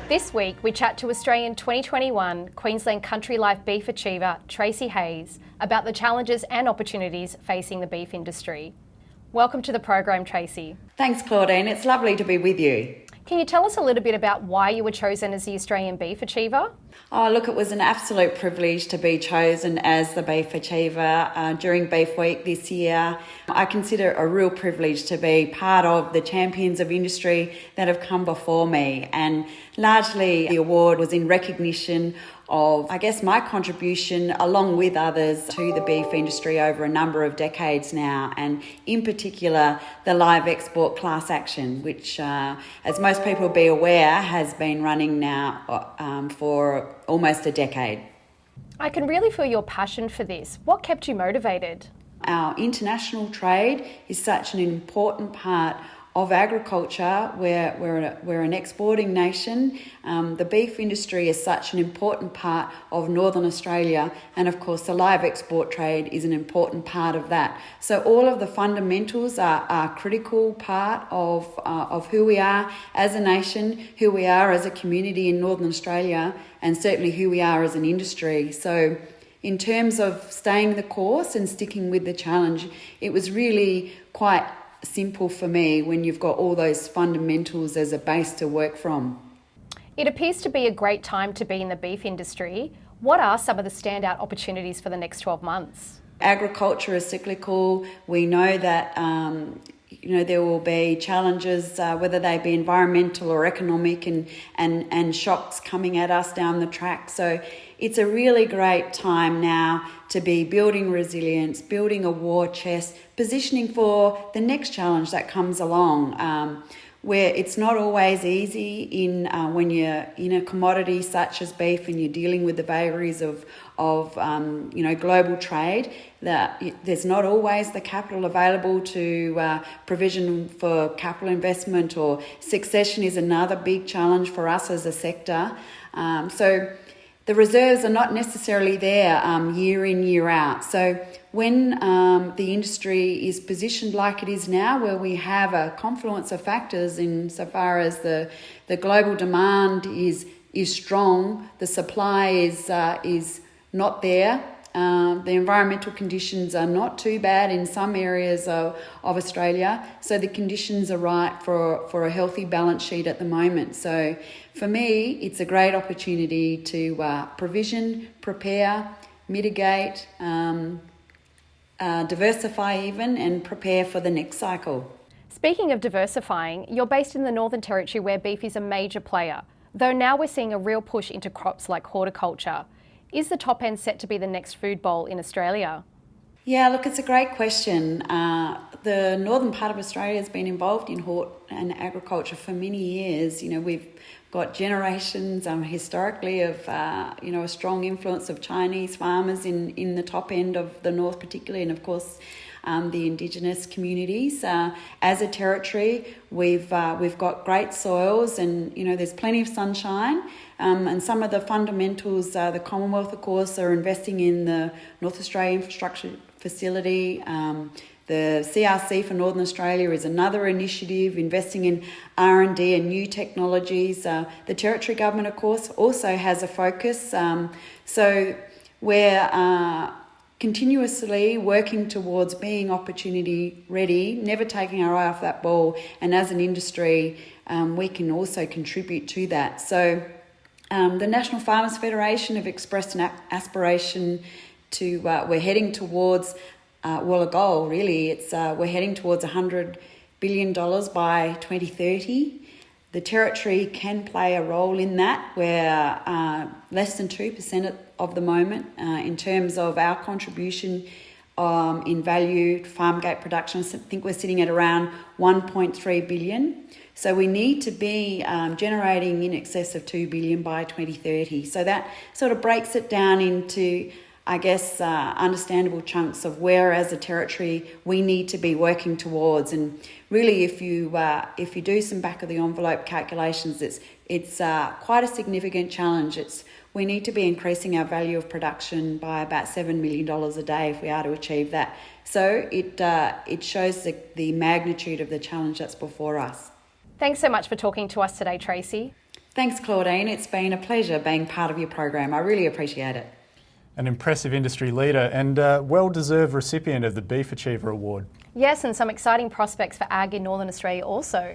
This week, we chat to Australian 2021 Queensland Country Life Beef Achiever Tracy Hayes about the challenges and opportunities facing the beef industry. Welcome to the program, Tracy. Thanks, Claudine. It's lovely to be with you. Can you tell us a little bit about why you were chosen as the Australian Beef Achiever? Oh, look, it was an absolute privilege to be chosen as the Beef Achiever during Beef Week this year. I consider it a real privilege to be part of the champions of industry that have come before me, and largely the award was in recognition of, I guess, my contribution along with others to the beef industry over a number of decades now, and in particular the live export class action, which, as most people will be aware, has been running now for almost a decade. I can really feel your passion for this. What kept you motivated? Our international trade is such an important part of agriculture. We're an exporting nation. The beef industry is such an important part of Northern Australia, and of course the live export trade is an important part of that. So all of the fundamentals are a critical part of who we are as a nation, who we are as a community in Northern Australia, and certainly who we are as an industry. So in terms of staying the course and sticking with the challenge, it was really quite simple for me when you've got all those fundamentals as a base to work from. It appears to be a great time to be in the beef industry. What are some of the standout opportunities for the next 12 months? Agriculture is cyclical. We know that there will be challenges, whether they be environmental or economic, and shocks coming at us down the track. So it's a really great time now to be building resilience, building a war chest, positioning for the next challenge that comes along, where it's not always easy when you're in a commodity such as beef and you're dealing with the vagaries of global trade. That there's not always the capital available to provision for capital investment, or succession is another big challenge for us as a sector. So the reserves are not necessarily there year in, year out. So when the industry is positioned like it is now, where we have a confluence of factors insofar as the global demand is strong, the supply is not there. The environmental conditions are not too bad in some areas of Australia, so the conditions are right for a healthy balance sheet at the moment. So for me, it's a great opportunity to provision, prepare, mitigate, diversify even, and prepare for the next cycle. Speaking of diversifying, you're based in the Northern Territory where beef is a major player, though now we're seeing a real push into crops like horticulture. Is the top end set to be the next food bowl in Australia? Yeah, look, it's a great question. The northern part of Australia has been involved in hort and agriculture for many years. We've got generations historically of a strong influence of Chinese farmers in the top end of the north particularly, and of course the Indigenous communities. As a territory, we've got great soils, and there's plenty of sunshine. And some of the fundamentals, the Commonwealth, of course, are investing in the North Australia Infrastructure Facility. The CRC for Northern Australia is another initiative investing in R&D and new technologies. The Territory Government, of course, also has a focus. So we're continuously working towards being opportunity ready, never taking our eye off that ball. And as an industry, we can also contribute to that. So the National Farmers Federation have expressed an aspiration to, we're heading towards, a goal really. We're heading towards $100 billion by 2030. The Territory can play a role in that. We're less than 2% of the moment in terms of our contribution in value to farm gate production. I think we're sitting at around 1.3 billion. So we need to be generating in excess of 2 billion by 2030. So that sort of breaks it down into, I guess, understandable chunks of where, as a territory, we need to be working towards. And really, if you do some back of the envelope calculations, it's quite a significant challenge. We need to be increasing our value of production by about $7 million a day if we are to achieve that. So it shows the magnitude of the challenge that's before us. Thanks so much for talking to us today, Tracy. Thanks, Claudine. It's been a pleasure being part of your program. I really appreciate it. An impressive industry leader and well-deserved recipient of the Beef Achiever Award. Yes, and some exciting prospects for ag in Northern Australia also.